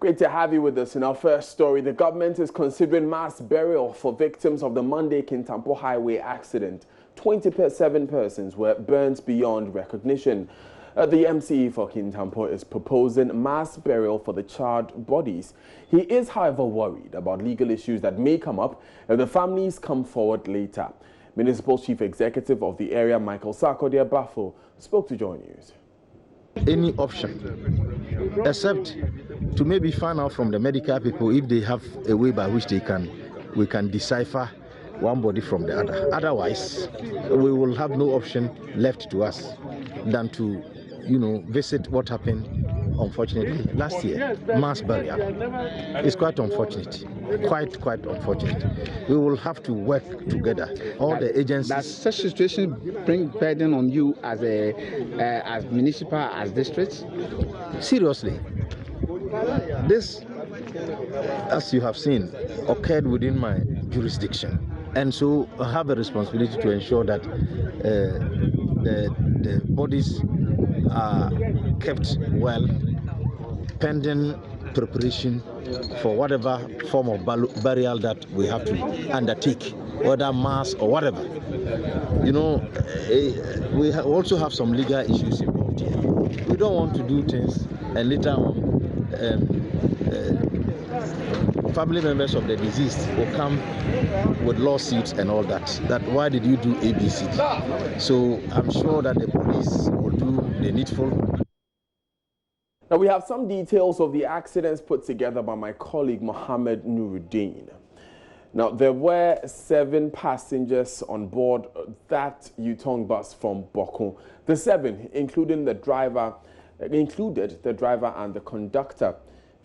Great to have you with us. In our first story, the government is considering mass burial for victims of the Monday Kintampo Highway accident. 27 persons were burned beyond recognition. The MCE for Kintampo is proposing mass burial for the charred bodies. He is, however, worried about legal issues that may come up if the families come forward later. Municipal Chief Executive of the area, Michael Sarkodie Bafo, spoke to JoyNews. Any option, except to maybe find out from the medical people if they have a way by which we can decipher one body from the other. Otherwise, we will have no option left to us than to, visit what happened, unfortunately, last year. Mass burial. It's quite unfortunate. Quite unfortunate. We will have to work together. All the agencies. Does such situation bring burden on you as as municipal, as districts? Seriously. This, as you have seen, occurred within my jurisdiction. And so I have a responsibility to ensure that the bodies are kept well, pending preparation for whatever form of burial that we have to undertake, whether mass or whatever. We also have some legal issues involved here. We don't want to do things and later on family members of the deceased will come with lawsuits and all that. That why did you do ABC? So I'm sure that the police will do the needful. Now we have some details of the accidents put together by my colleague Mohammed Nuruddin. Now there were 7 passengers on board that Yutong bus from Bokun. The 7, included the driver and the conductor.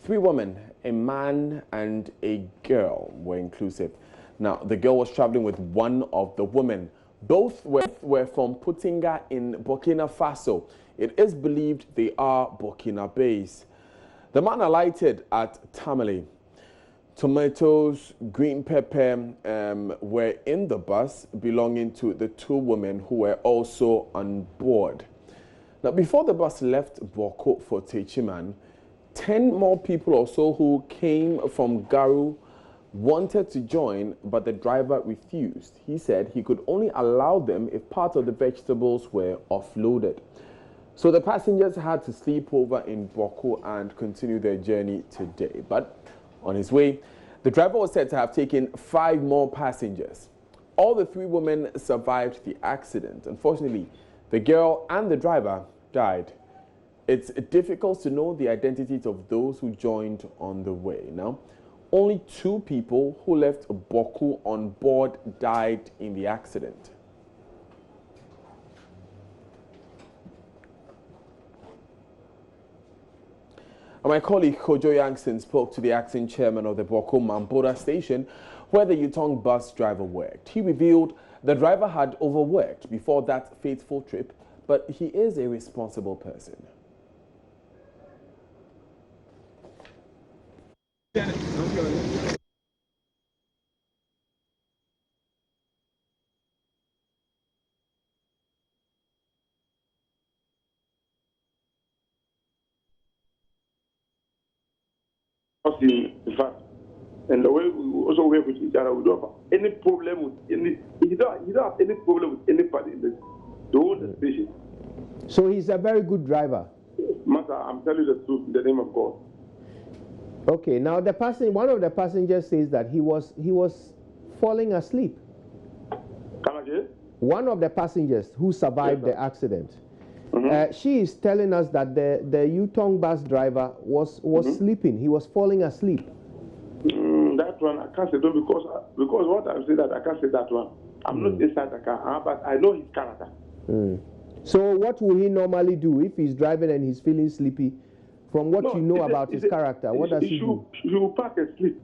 3 women, a man and a girl were inclusive. Now, the girl was traveling with one of the women. Both were from Putinga in Burkina Faso. It is believed they are Burkina-based. The man alighted at Tamale. Tomatoes, green pepper were in the bus belonging to the 2 women who were also on board. Now, before the bus left Boko for Techiman, 10 more people or so who came from Garu wanted to join, but the driver refused. He said he could only allow them if part of the vegetables were offloaded. So the passengers had to sleep over in Boko and continue their journey today. But on his way, the driver was said to have taken 5 more passengers. All the 3 women survived the accident. Unfortunately, the girl and the driver died. It's difficult to know the identities of those who joined on the way. Now, only 2 people who left Boku on board died in the accident. And my colleague Kojo Yangson spoke to the acting chairman of the Boko Mambora station where the Yutong bus driver worked. He revealed the driver had overworked before that fateful trip, but he is a responsible person. In fact, and the way we also work with each other, we don't have any problem with any. You don't have any problem with anybody in the whole station. So he's a very good driver. Master, I'm telling you the truth in the name of God. Okay, now one of the passengers says that he was falling asleep. Come again? One of the passengers who survived the accident. She is telling us that the Yutong bus driver was sleeping. He was falling asleep. That one I can't say no because what I'm saying that I can't say that one. I'm not inside the car, but I know his character. So what will he normally do if he's driving and he's feeling sleepy? From what you know about his character, what does he do? He will park and sleep.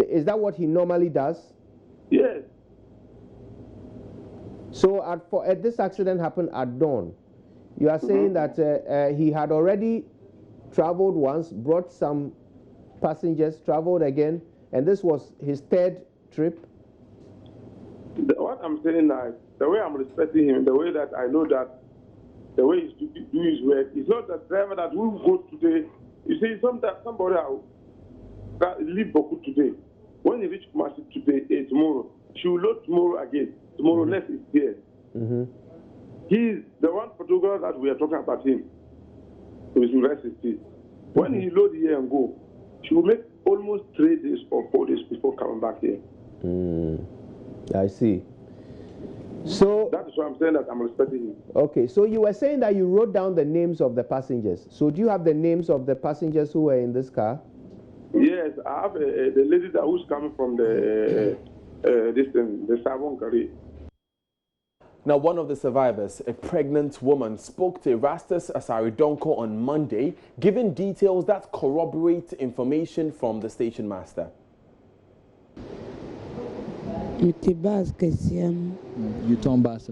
Is that what he normally does? Yes. So at this accident happened at dawn. You are saying that he had already traveled once, brought some passengers, traveled again, and this was his 3rd trip? What I'm saying now, the way I'm respecting him, the way that I know that the way he do his work, it's not the driver that will go today You see, sometimes somebody that leave Boku today, when he reach Kumasi today, tomorrow, she will load tomorrow again. Tomorrow next is there. He's the one photographer that we are talking about him. He is rest his peace. When he load here and go, she will make almost 3 days or 4 days before coming back here. I see. So that is why I'm saying that I'm respecting him. Okay, so you were saying that you wrote down the names of the passengers. So do you have the names of the passengers who were in this car? Yes, I have the lady that who's coming from the Savon Gari. Now, one of the survivors, a pregnant woman, spoke to Erastus Asaridonko on Monday, giving details that corroborate information from the station master. U-turn bus.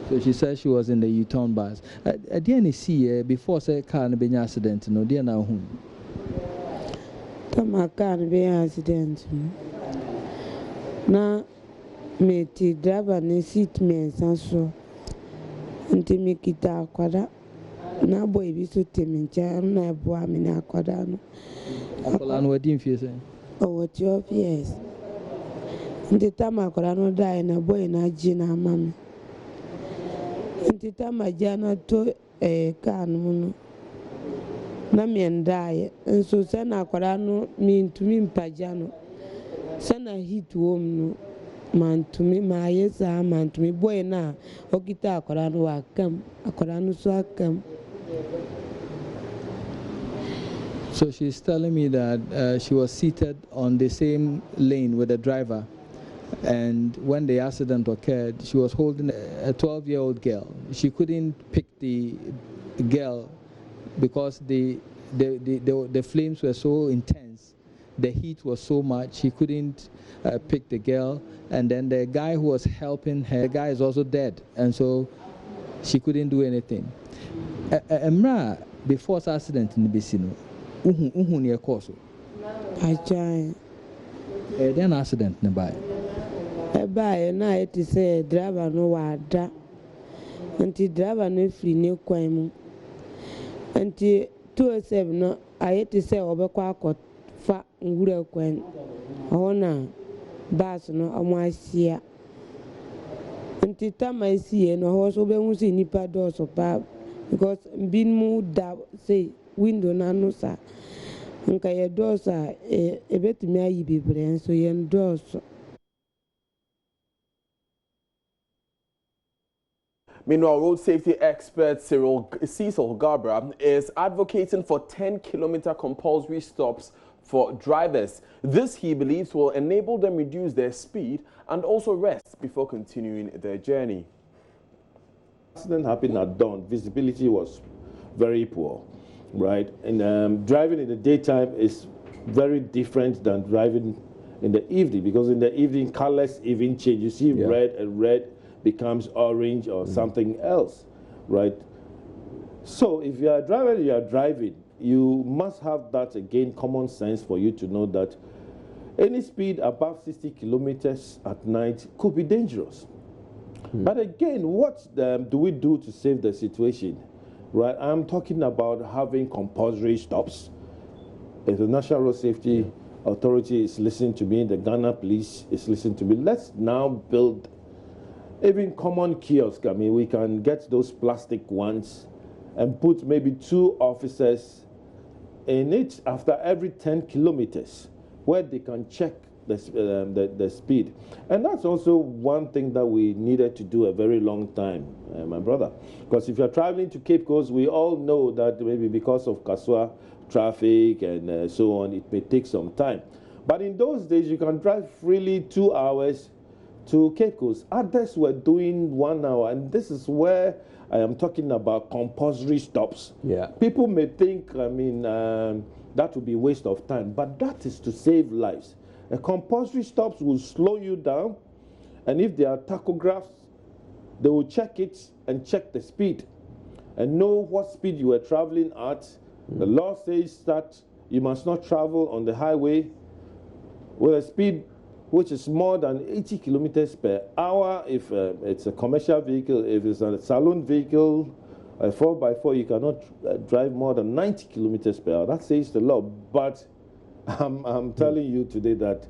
So she said she was in the U-turn bus. I didn't see before say car be accident. No, dear now whom. Tama car be accident. Na me ti driver ne seat me sanso. Nti me kita akwada. Na boy bi so temincha na eboa me na akwada no. Akwala no wadin fie say. Oh, 12 years. Nti tama akwada no die na boy na ji na mama. Nti tama jana to car no na me ndaye nso se na akwada no me ntumi mpaja no. Se na hit home no. Mantumi ma yesa mantumi boy na okita akwara no akam akwara no so akam. So she's telling me that she was seated on the same lane with the driver, and when the accident occurred, she was holding a 12-year-old girl. She couldn't pick the girl because the flames were so intense. The heat was so much, she couldn't pick the girl. And then the guy who was helping her, the guy is also dead. And so she couldn't do anything. Emra, before the accident in the Bessino, near Corso. I try. Then accident nearby. By night to say driver no wada. Until driver no free new crime. Until 207 no, I had to say Obaqua. Fa ngure kwen ona bas no amwasia ntita maisi no ho so be husi nipa do so pa because bin mu da say window na no sa nka ye do sa ebetumi ayi bebre so ye do so. Meanwhile, road safety expert Cecil Gabra is advocating for 10-kilometer compulsory stops for drivers. This, he believes, will enable them reduce their speed and also rest before continuing their journey. Accident happened at dawn. Visibility was very poor, right? And driving in the daytime is very different than driving in the evening, because in the evening, colors even change. You see red, and red becomes orange or something else, right? So if you are a driver, you are driving. You must have that, again, common sense for you to know that any speed above 60 kilometers at night could be dangerous. But again, what do we do to save the situation? Right? I'm talking about having compulsory stops. If the National Road Safety Authority is listening to me, the Ghana Police is listening to me, let's now build even common kiosks. I mean, we can get those plastic ones and put maybe 2 officers in it after every 10 kilometers, where they can check the speed. And that's also one thing that we needed to do a very long time, my brother. Because if you're traveling to Cape Coast, we all know that maybe because of Kaswa traffic and so on, it may take some time. But in those days, you can drive freely 2 hours to Cape Coast. Others were doing 1 hour, and this is where I am talking about compulsory stops. Yeah. People may think, I mean, that would be a waste of time, but that is to save lives. A compulsory stops will slow you down, and if there are tachographs, they will check it and check the speed and know what speed you are traveling at. The law says that you must not travel on the highway with a speed which is more than 80 kilometers per hour if it's a commercial vehicle. If it's a saloon vehicle A 4x4, you cannot drive more than 90 kilometers per hour. That says the law. But I'm telling you today that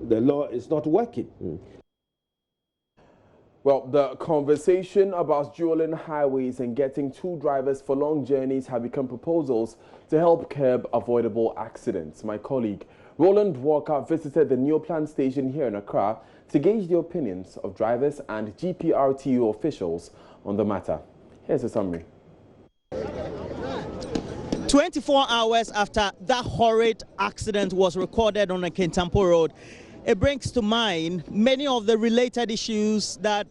the law is not working. Well, the conversation about dueling highways and getting 2 drivers for long journeys have become proposals to help curb avoidable accidents. My colleague Roland Walker visited the Neoplan station here in Accra to gauge the opinions of drivers and GPRTU officials on the matter. Here's a summary. 24 hours after that horrid accident was recorded on the Kintampo Road, it brings to mind many of the related issues that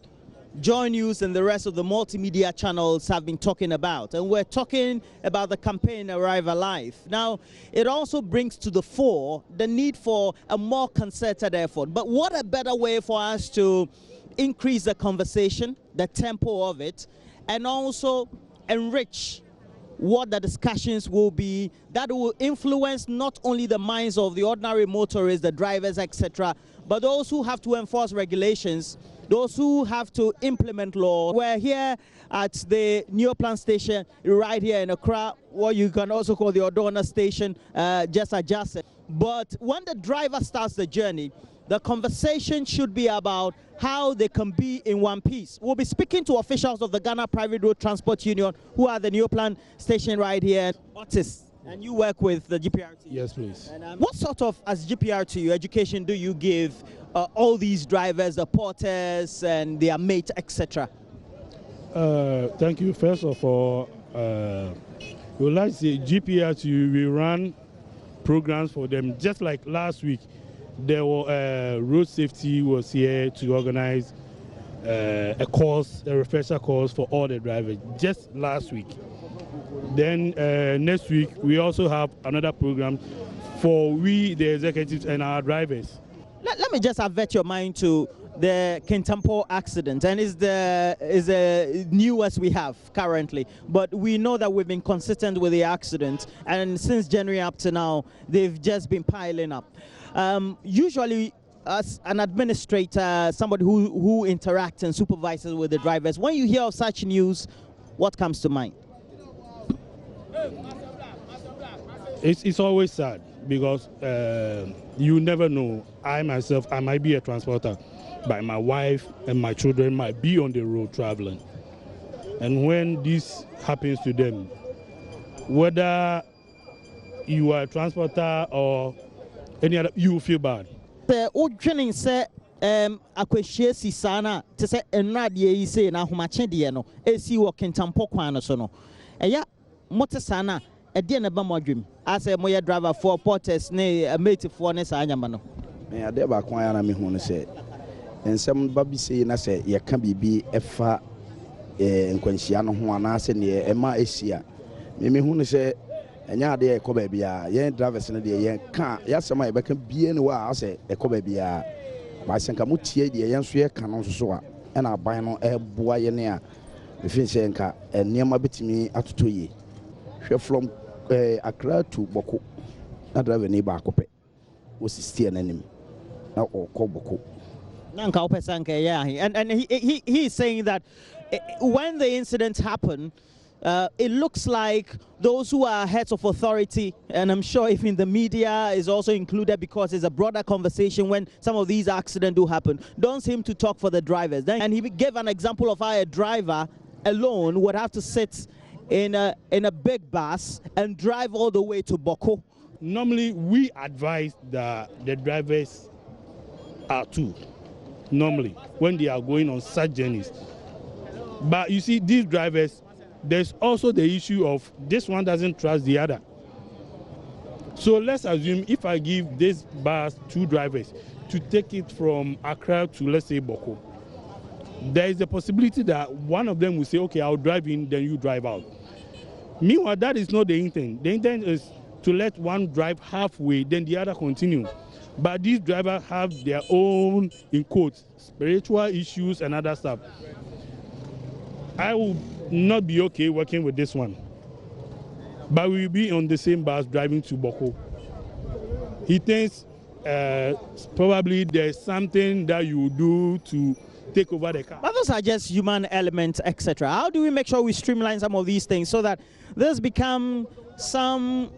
JoyNews and the rest of the multimedia channels have been talking about. And we're talking about the campaign Arrive Alive. Now, it also brings to the fore the need for a more concerted effort. But what a better way for us to increase the conversation, the tempo of it, and also enrich what the discussions will be that will influence not only the minds of the ordinary motorists, the drivers, etc., but those who have to enforce regulations, those who have to implement law. We're here at the Neoplan station right here in Accra, what you can also call the Odona station, just adjacent. But when the driver starts the journey, the conversation should be about how they can be in one piece. We'll be speaking to officials of the Ghana Private Road Transport Union who are the Neoplan station right here. Otis, and you work with the GPRT? Yes, please. And, what sort of, as GPRT, education do you give all these drivers, the porters and their mates, etc.? Thank you. First of all, we would like to say GPRT, we run programs for them. Just like last week, there were road safety was here to organize a course, a refresher course for all the drivers, just last week. Then next week, we also have another program for we, the executives, and our drivers. Let me just avert your mind to the Kintampo accident, and is the newest we have currently, but we know that we've been consistent with the accident, and since January up to now, they've just been piling up. Usually, as an administrator, somebody who interacts and supervises with the drivers, when you hear of such news, what comes to mind? It's always sad because you never know. I myself, I might be a transporter, but my wife and my children might be on the road traveling. And when this happens to them, whether you are a transporter or any other, you feel bad. Akwehye sana te se enrade yi se na homache de no esi wo Kintampo kwan no so no eya mote sana e de na ba modwem ase moye driver for porters ne mate for ne sa anyama no me ade ba kwan ya na me hu no se ensem ba bi se na se ye ka bibi efa nkwanhia no ho ana se ne e ma esia me hu no se enya ade e ko ba bia ye drivers ne de ye ka ya sema e be ka bie ne wa ase e ko ba bia ba senka mutie de ye nso ye ka no so a e na ban no e boa ye ne a me fin se nka enema betimi atotoye hwe from Accra to Boko na driver ne ba akopɛ o 60 nanim na o ko Boko nanka opesanke yeah, and he is saying that when the incident happened, it looks like those who are heads of authority, and I'm sure even the media is also included because it's a broader conversation when some of these accidents do happen, don't seem to talk for the drivers. And he gave an example of how a driver alone would have to sit in a big bus and drive all the way to Boko. Normally, we advise that the drivers are two, normally, when they are going on such journeys. But you see, these drivers, there's also the issue of this one doesn't trust the other. So let's assume if I give this bus 2 drivers to take it from Accra to, let's say, Boko, there is a possibility that one of them will say, okay, I'll drive in, then you drive out. Meanwhile, that is not the intent. The intent is to let one drive halfway, then the other continue. But these drivers have their own, in quotes, spiritual issues and other stuff. I will not be okay working with this one. But we will be on the same bus driving to Boko. He thinks probably there's something that you do to take over the car. But those are just human elements, etc. How do we make sure we streamline some of these things so that this become some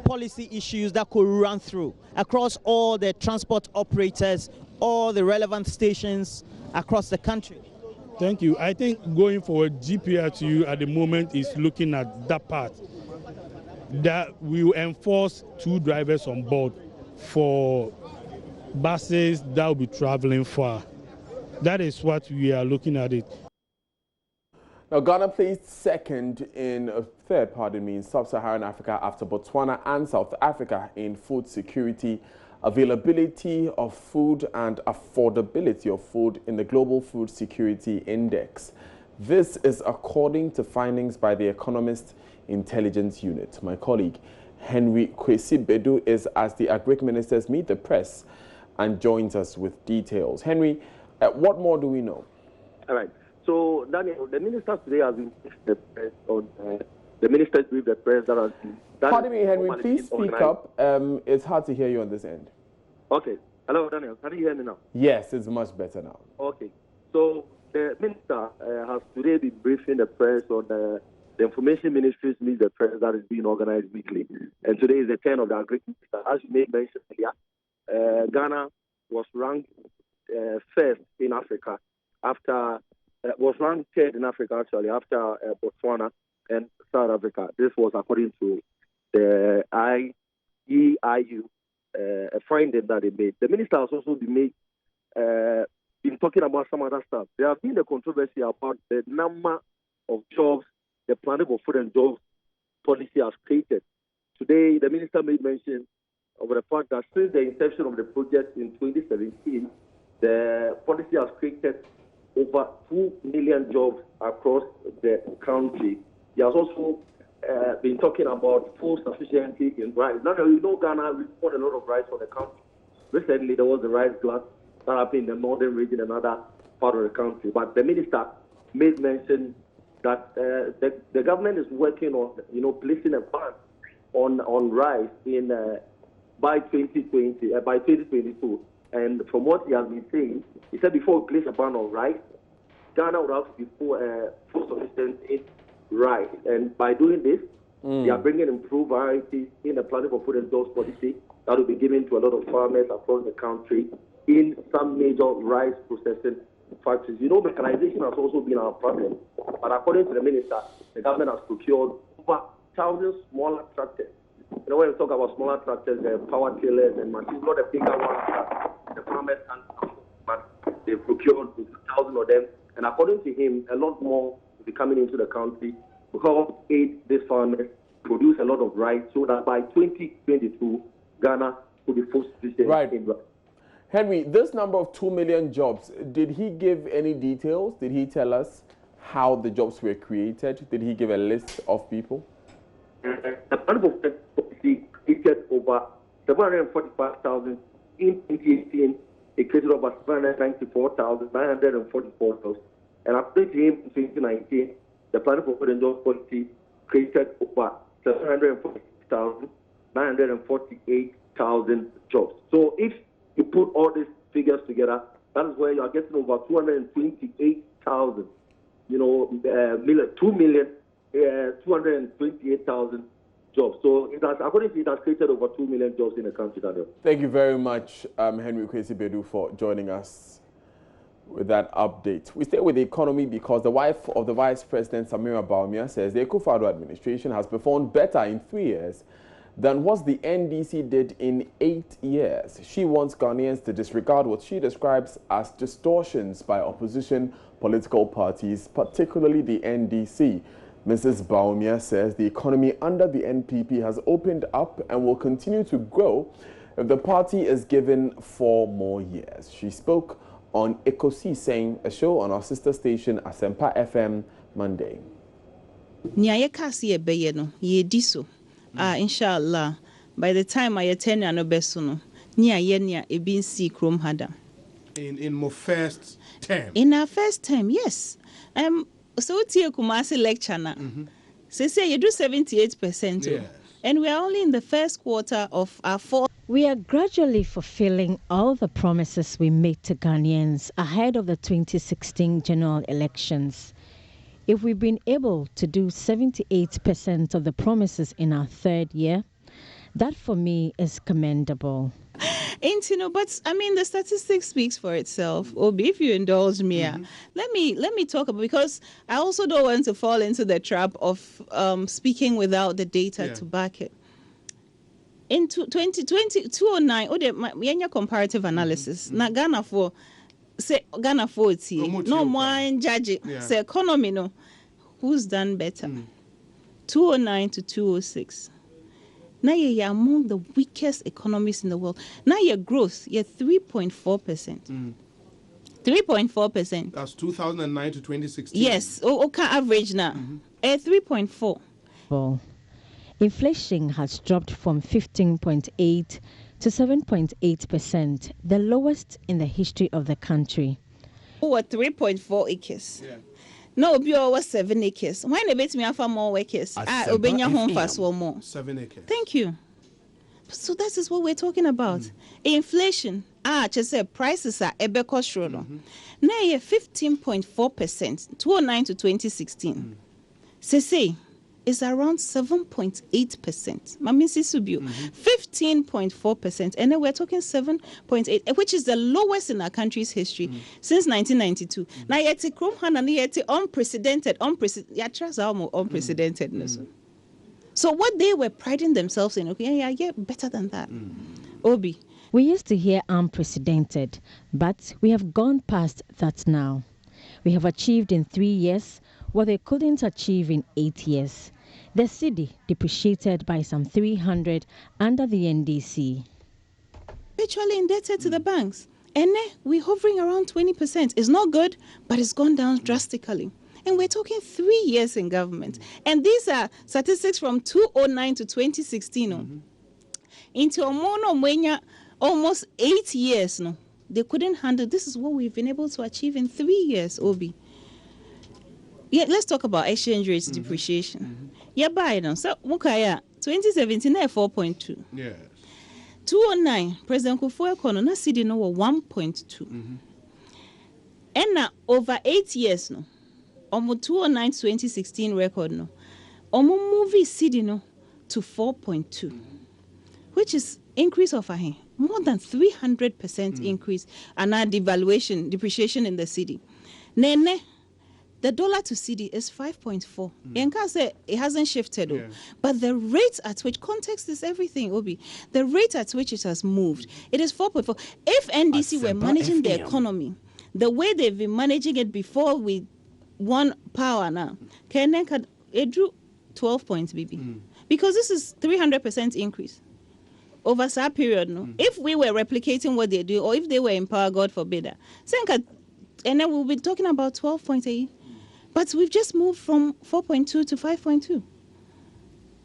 policy issues that could run through across all the transport operators, all the relevant stations across the country? Thank you. I think going forward, GPRTU at the moment is looking at that part, that we will enforce 2 drivers on board for buses that will be traveling far. That is what we are looking at it. Now, Ghana placed second in in sub-Saharan Africa after Botswana and South Africa in food security, availability of food and affordability of food in the Global Food Security Index. This is according to findings by the Economist Intelligence Unit. My colleague Henry Kwesi Bedu is as the AGRIC ministers meet the press and joins us with details. Henry, what more do we know? All right. So, Daniel, the ministers today have been the press on the ministers briefed the press that has been. Pardon me, Henry, please speak up. It's hard to hear you on this end. Okay. Hello, Daniel. Can you hear me now? Yes, it's much better now. Okay. So, the minister has today been briefing the press on the Information Ministry's Meet the Press that is being organized weekly. And today is the turn of the AGRIC minister. As you made mention earlier, Ghana was ranked first in Africa after. Was ranked third in Africa, actually, after Botswana and South Africa. This was according to the IEIU, a finding that they made. The minister has also been talking about some other stuff. There has been a controversy about the number of jobs the Planning for Food and Jobs policy has created. Today, the minister made mention of the fact that since the inception of the project in 2017, the policy has created over 2 million jobs across the country. He has also been talking about food sufficiency in rice. Now, you know, Ghana, we export a lot of rice for the country. Recently, there was the rice glut that happened in the northern region, another part of the country. But the minister made mention that the government is working on, placing a ban on rice in by 2020, by 2022. And from what he has been saying, he said before we place a ban on rice, Ghana would have to be food sufficient in rice. And by doing this, they are bringing improved varieties in the Planning for Food and Jobs policy that will be given to a lot of farmers across the country in some major rice processing factories. You know, mechanization has also been our problem. But according to the minister, the government has procured over 1,000 smaller tractors. You know, when we talk about smaller tractors, power tillers and machines, not the bigger ones that the farmers can afford, but they procured 1,000 of them. And according to him, a lot more will be coming into the country to help aid these farmers produce a lot of rice so that by 2022, Ghana will be food sufficient. Right. Henry, this number of 2 million jobs, did he give any details? Did he tell us how the jobs were created? Did he give a list of people? The Planning for Food policy created over 745,000 in 2018. It created over 794,944 jobs. And according to him, in 2019, the Planning for Food and Jobs policy created over 746,948,000 jobs. So if you put all these figures together, that is where you are getting over 228,000, 228,000 jobs. So it has, according to it, has created over 2 million jobs in the country, Daniel. Thank you very much, Henry Kwesi Bedu, for joining us with that update. We stay with the economy because the wife of the Vice President, Samira Bawumia, says the Akufo-Addo administration has performed better in 3 years than what the NDC did in 8 years. She wants Ghanaians to disregard what she describes as distortions by opposition political parties, particularly the NDC. Mrs. Bawumia says the economy under the NPP has opened up and will continue to grow if the party is given 4 more years. She spoke on Ekosi Saying, a show on our sister station Asempa FM Monday. Inshallah, by the time I attend an obesuno, near ebin see chrome hada. In my first term. In our first term, yes. So tia kumasi lecture na. Say you do 78%. And we are only in the first quarter of our fourth. We are gradually fulfilling all the promises we made to Ghanaians ahead of the 2016 general elections. If we've been able to do 78% of the promises in our third year, that for me is commendable. But I mean, the statistics speaks for itself. Obi, if you indulge me, let me talk about, because I also don't want to fall into the trap of speaking without the data to back it. In 2009, the comparative analysis. Na Ghana for no more judge say economy no. Who's done better? 2009 to 2006. Now you're among the weakest economies in the world. Now your growth, you're 3.4%. 3.4%. That's 2009 to 2016. Yes, okay, average now. 3.4. Well, inflation has dropped from 15.8 to 7.8%, the lowest in the history of the country. 3.4 acres. Yeah. No, be over 7 acres. Why not bet me have more acres? Obenya home fast one more. 7 acres. Thank you. So this is what we're talking about. Inflation. Just say prices are ebe kostrono. Now you're 15.4%, 2009 to 2016. Say is around 7.8%. Mami Sisubio, 15.4%, and then we're talking 7.8, which is the lowest in our country's history since 1992. Now yet unprecedented. So what they were priding themselves in, okay, better than that. Obi. We used to hear unprecedented, but we have gone past that now. We have achieved in 3 years what they couldn't achieve in 8 years. The cedi depreciated by some 300 under the NDC. Virtually indebted to the banks. And we're hovering around 20%. It's not good, but it's gone down drastically. And we're talking 3 years in government. And these are statistics from 2009 to 2016. Into Omono almost 8 years. No, they couldn't handle. This is what we've been able to achieve in 3 years, Obi. Yeah, let's talk about exchange rates depreciation. Yeah, Biden. So, Mukaya, 2017, 4.2. Yes. 2009, President Kufuor na cedi no 1.2. And now, over 8 years, no, omo 2009 to 2016 record, no, omo movie cedi no to 4.2, which is increase of more than 300% increase, and now devaluation, depreciation in the cedi. Nene. The dollar to cedi is 5.4. And can say it hasn't shifted, but the rate at which, context is everything, Obi. The rate at which it has moved, it is 4.4. If NDC were managing the economy the way they've been managing it before we won power now, it drew 12 points, BB. Because this is 300% increase over that period. No, if we were replicating what they do, or if they were in power, God forbid, and then we'll be talking about 12.8. But we've just moved from 4.2 to 5.2.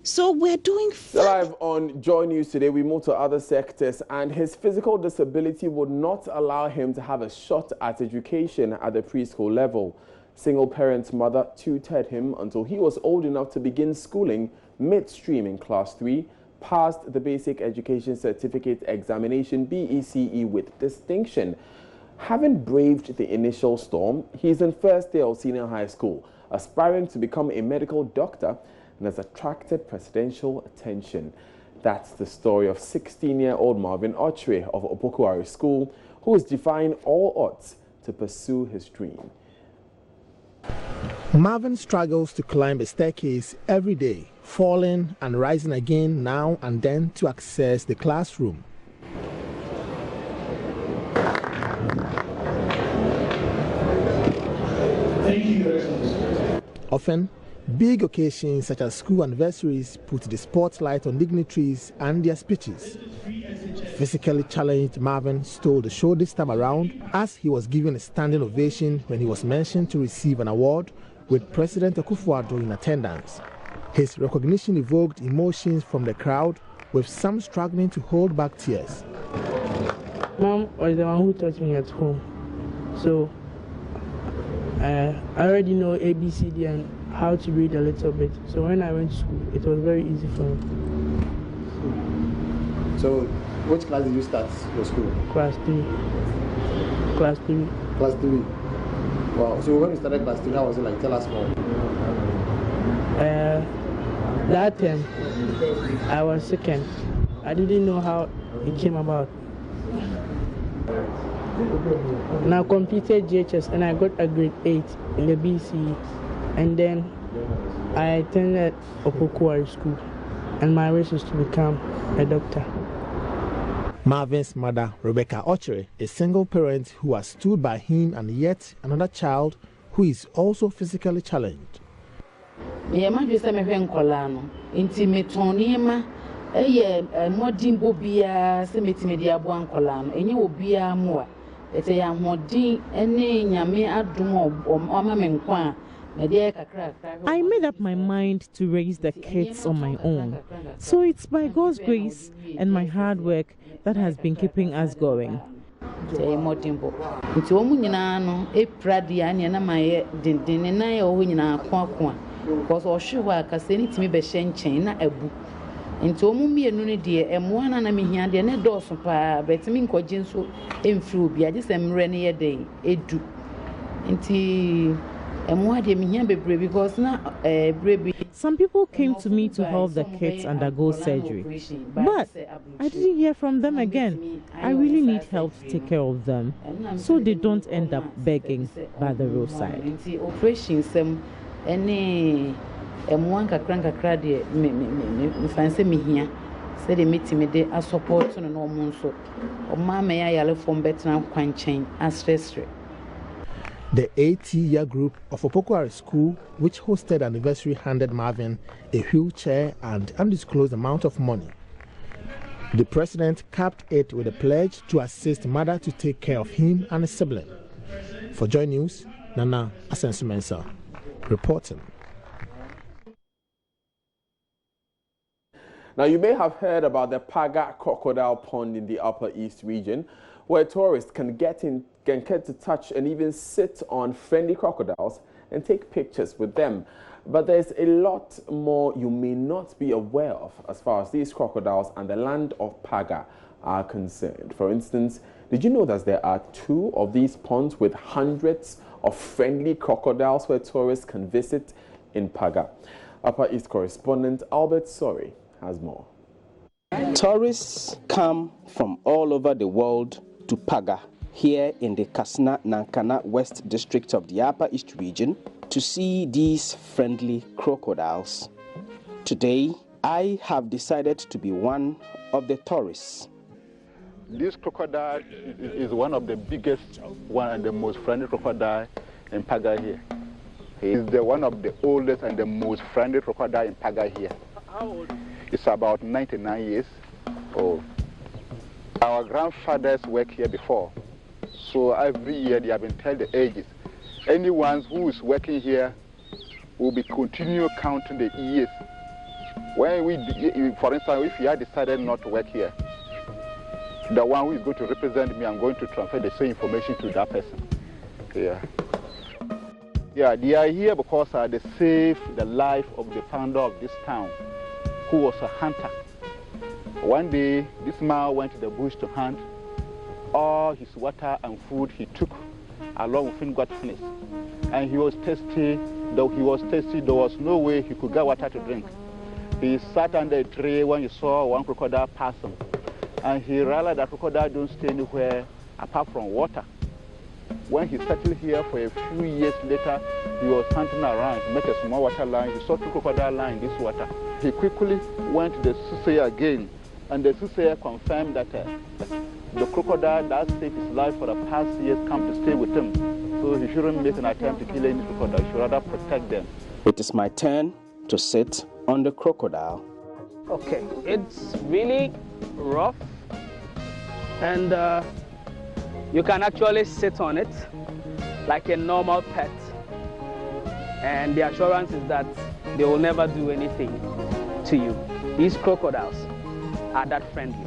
So we're doing fine. Live on JoyNews today, we move to other sectors, and his physical disability would not allow him to have a shot at education at the preschool level. Single parent mother tutored him until he was old enough to begin schooling midstream in class 3, passed the Basic Education Certificate Examination BECE with distinction. Having braved the initial storm, he's in first year of senior high school, aspiring to become a medical doctor, and has attracted presidential attention. That's the story of 16-year-old Marvin Ochre of Opokuari School, who is defying all odds to pursue his dream. Marvin struggles to climb a staircase every day, falling and rising again now and then to access the classroom. Often, big occasions such as school anniversaries put the spotlight on dignitaries and their speeches. Physically challenged Marvin stole the show this time around as he was given a standing ovation when he was mentioned to receive an award with President Akufo-Addo in attendance. His recognition evoked emotions from the crowd, with some struggling to hold back tears. Mom was the one who taught me at home, so I already know ABCD and how to read a little bit. So when I went to school, it was very easy for me. So, which class did you start your school? Class 3. Class 3. Class 3. Wow. So when you started class 3, how was it like? Tell us more. That time, I was second. I didn't know how it came about. And I completed GHS and I got a grade 8 in the BCE. And then I attended Opokuari School. And my wish is to become a doctor. Marvin's mother, Rebecca Ochere, a single parent who has stood by him and yet another child who is also physically challenged. I made up my mind to raise the kids on my own. So it's by God's grace and my hard work that has been keeping us going. Some people came to me to help the kids undergo surgery, but I didn't hear from them again. I really need help to take care of them so they don't end up begging by the roadside. The 80-year group of Opokuari School, which hosted an anniversary, handed Marvin a wheelchair and undisclosed amount of money. The president capped it with a pledge to assist mother to take care of him and his sibling. For JoyNews, Nana Asensumensa reporting. Now, you may have heard about the Paga Crocodile Pond in the Upper East region, where tourists can get to touch and even sit on friendly crocodiles and take pictures with them. But there's a lot more you may not be aware of as far as these crocodiles and the land of Paga are concerned. For instance, did you know that there are 2 of these ponds with hundreds of friendly crocodiles where tourists can visit in Paga? Upper East correspondent Albert Sori has more. Tourists come from all over the world to Paga, here in the Kasna-Nankana West District of the Upper East region, to see these friendly crocodiles. Today, I have decided to be one of the tourists. This crocodile is one of the biggest one and the most friendly crocodile in Paga here. He is one of the oldest and the most friendly crocodile in Paga here. How old? It's about 99 years old. Our grandfathers worked here before, so every year they have been told the ages. Anyone who is working here will be continue counting the years. When for instance, if you had decided not to work here, the one who is going to represent me, I'm going to transfer the same information to that person. Yeah, they are here because they saved the life of the founder of this town, who was a hunter. One day, this man went to the bush to hunt. All his water and food he took along with him got finished. And he was thirsty. Though he was thirsty, there was no way he could get water to drink. He sat under a tree when he saw one crocodile pass him. And he realized that crocodile don't stay anywhere apart from water. When he settled here for a few years later, he was hunting around. He met a small water line. He saw 2 crocodiles lying in this water. He quickly went to the soothsayer again, and the soothsayer confirmed that the crocodile that saved his life for the past years come to stay with him. So he shouldn't make an attempt to kill any crocodile. He should rather protect them. It is my turn to sit on the crocodile. Okay, it's really rough, and you can actually sit on it like a normal pet. And the assurance is that they will never do anything to you. These crocodiles are that friendly.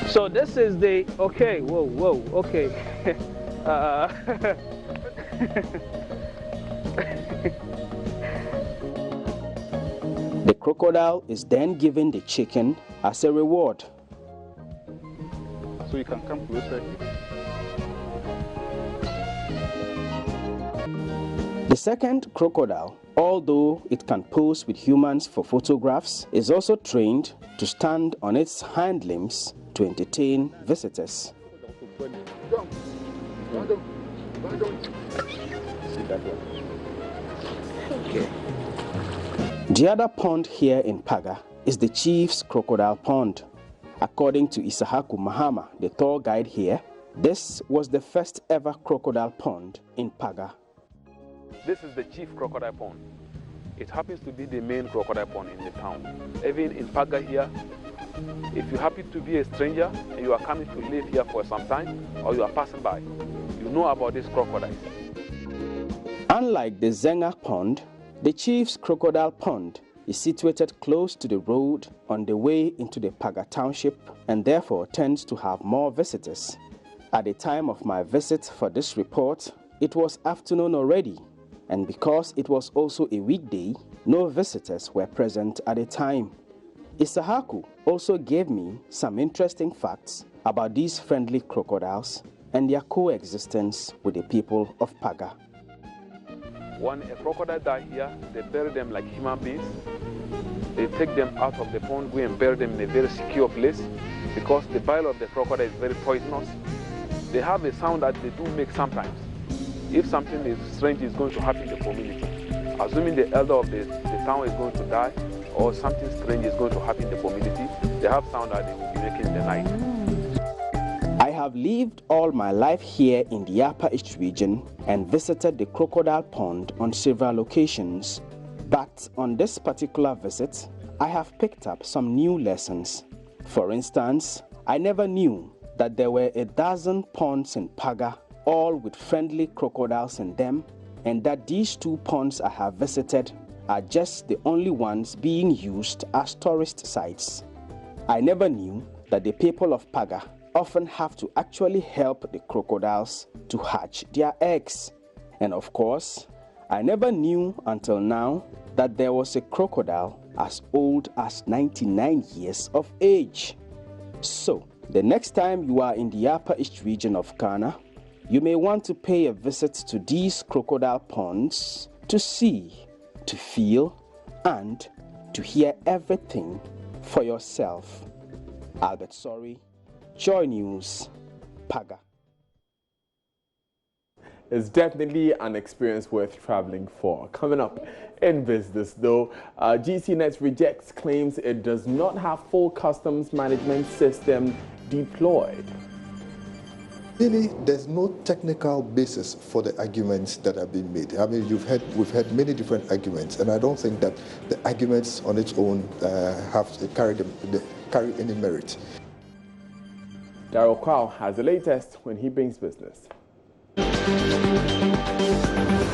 So this is the, okay, whoa, okay. The crocodile is then given the chicken as a reward. So you can come closer. The second crocodile, although it can pose with humans for photographs, is also trained to stand on its hind limbs to entertain visitors. The other pond here in Paga is the Chief's Crocodile Pond. According to Isahaku Mahama, the tour guide here, this was the first ever crocodile pond in Paga. This is the Chief Crocodile Pond. It happens to be the main crocodile pond in the town. Even in Paga here, if you happen to be a stranger and you are coming to live here for some time, or you are passing by, you know about these crocodiles. Unlike the Zenga Pond, the Chief's Crocodile Pond is situated close to the road on the way into the Paga Township and therefore tends to have more visitors. At the time of my visit for this report, it was afternoon already, and because it was also a weekday, no visitors were present at the time. Isahaku also gave me some interesting facts about these friendly crocodiles and their coexistence with the people of Paga. When a crocodile dies here, they bury them like human beings. They take them out of the pond, go and bury them in a very secure place because the bile of the crocodile is very poisonous. They have a sound that they do make sometimes. If something is strange is going to happen in the community, assuming the elder of the town is going to die or something strange is going to happen in the community, they have sound that they will be making in the night. I have lived all my life here in the Upper East region and visited the crocodile pond on several occasions. But on this particular visit, I have picked up some new lessons. For instance, I never knew that there were a dozen ponds in Paga, all with friendly crocodiles in them, and that these two ponds I have visited are just the only ones being used as tourist sites. I never knew that the people of Paga often have to actually help the crocodiles to hatch their eggs. And of course, I never knew until now that there was a crocodile as old as 99 years of age. So, the next time you are in the Upper East region of Ghana, you may want to pay a visit to these crocodile ponds to see, to feel, and to hear everything for yourself. Albert Sorry, Joy News, Paga. It's definitely an experience worth traveling for. Coming up in business, though, GCNet rejects claims it does not have full customs management system deployed. Really, there's no technical basis for the arguments that have been made. I mean, we've had many different arguments, and I don't think that the arguments on its own carry any merit. Daryl Kwao has the latest when he brings business.